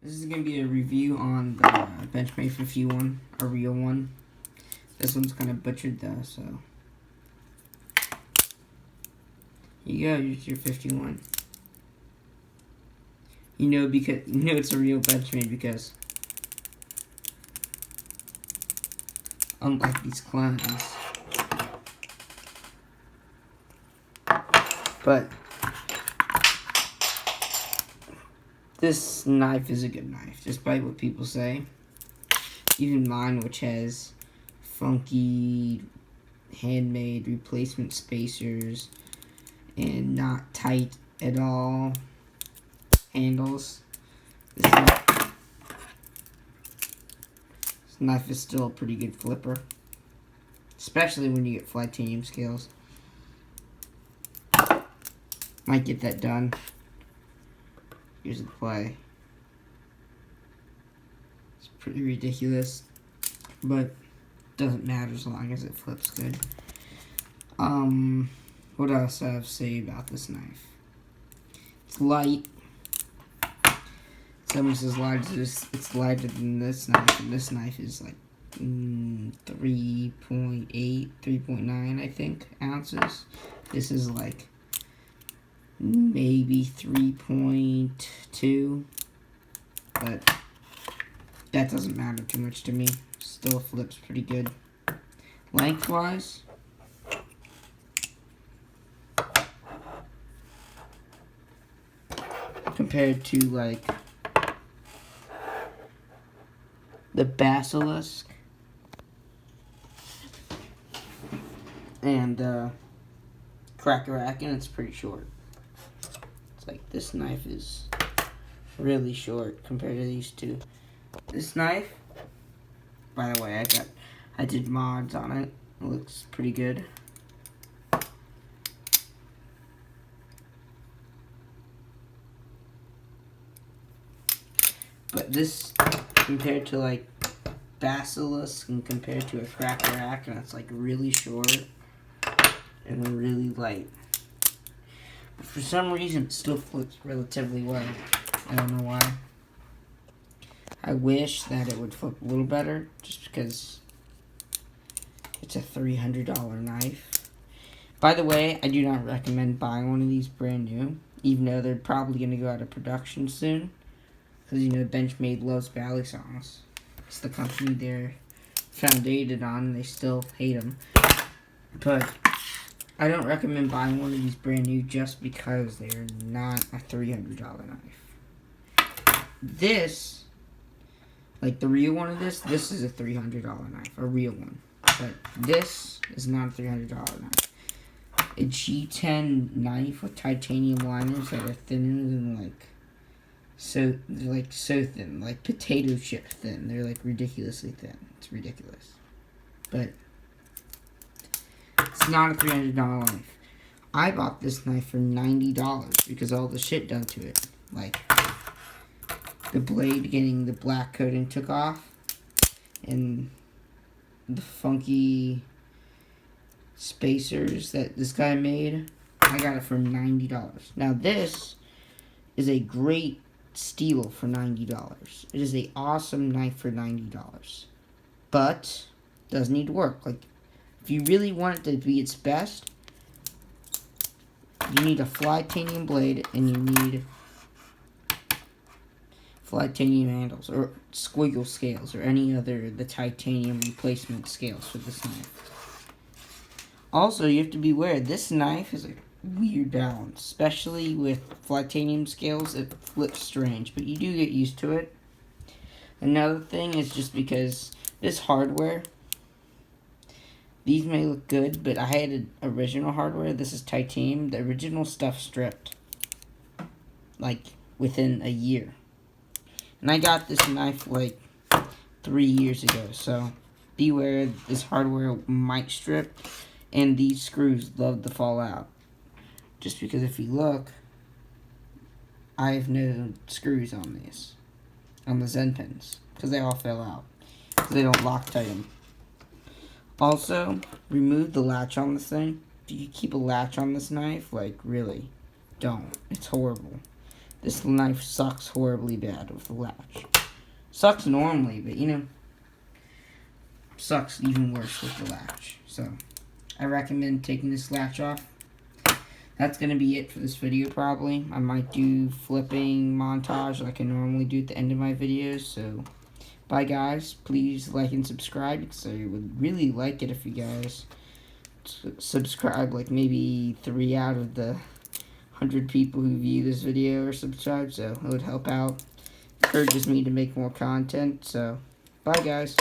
This is going to be a review on the Benchmade 51, a real one. This one's kind of butchered though, so. Here you go, here's your 51. You know it's a real Benchmade because unlike these clones. But this knife is a good knife, despite what people say. Even mine, which has funky handmade replacement spacers and not tight at all handles. This knife is still a pretty good flipper, especially when you get titanium scales. Might get that done. Here's the play. It's pretty ridiculous, but doesn't matter as long as it flips good. What else I have to say about this knife? It's light. It's almost as light as this. It's lighter than this knife, and this knife is like 3.8, 3.9, I think, ounces. This is like maybe 3.2, but that doesn't matter too much to me. Still flips pretty good. Lengthwise, compared to like the Basilisk and Cracker-Akin, it's pretty short. It's like this knife is really short compared to these two. This knife, by the way, I did mods on it. It looks pretty good. But this, compared to like Basilisk and compared to a Cracker-Akin, it's like really short and really light. But for some reason, it still flips relatively well. I don't know why. I wish that it would flip a little better, just because it's a $300 knife. By the way, I do not recommend buying one of these brand new, even though they're probably going to go out of production soon. Because, you know, Benchmade loves bally songs. It's the company they're founded on, and they still hate them. But I don't recommend buying one of these brand new just because they're not a $300 knife. This, like the real one of this is a $300 knife, a real one. But this is not a $300 knife. A G10 knife with titanium liners that are thinner than they're so thin, like potato chip thin. They're like ridiculously thin. It's ridiculous. But it's not a $300 knife. I bought this knife for $90 because all the shit done to it. Like the blade getting the black coating took off, and the funky spacers that this guy made. I got it for $90. Now this is a great steal for $90. It is an awesome knife for $90. But does need work. Like, if you really want it to be its best, you need a titanium blade and you need titanium handles or squiggle scales or any other the titanium replacement scales for this knife. Also, you have to be aware this knife is a weird balance, especially with titanium scales. It flips strange, but you do get used to it. Another thing is just because this hardware, these may look good, but I had an original hardware. This is titanium. The original stuff stripped like within a year. And I got this knife like 3 years ago, so beware, this hardware might strip, and these screws love to fall out. Just because if you look, I have no screws on these, on the Zen pins, because they all fell out, because they don't Loctite them. Also, remove the latch on this thing. If you keep a latch on this knife, like, really, don't. It's horrible. this knife sucks horribly bad with the latch. Sucks normally, but you know, sucks even worse with the latch. So, I recommend taking this latch off. That's going to be it for this video probably. I might do flipping montage like I normally do at the end of my videos. So, bye guys. Please like and subscribe because I would really like it if you guys subscribe. Like maybe 3 out of the 100 people who view this video or subscribe. So, it would help out. Encourages me to make more content. So, bye guys.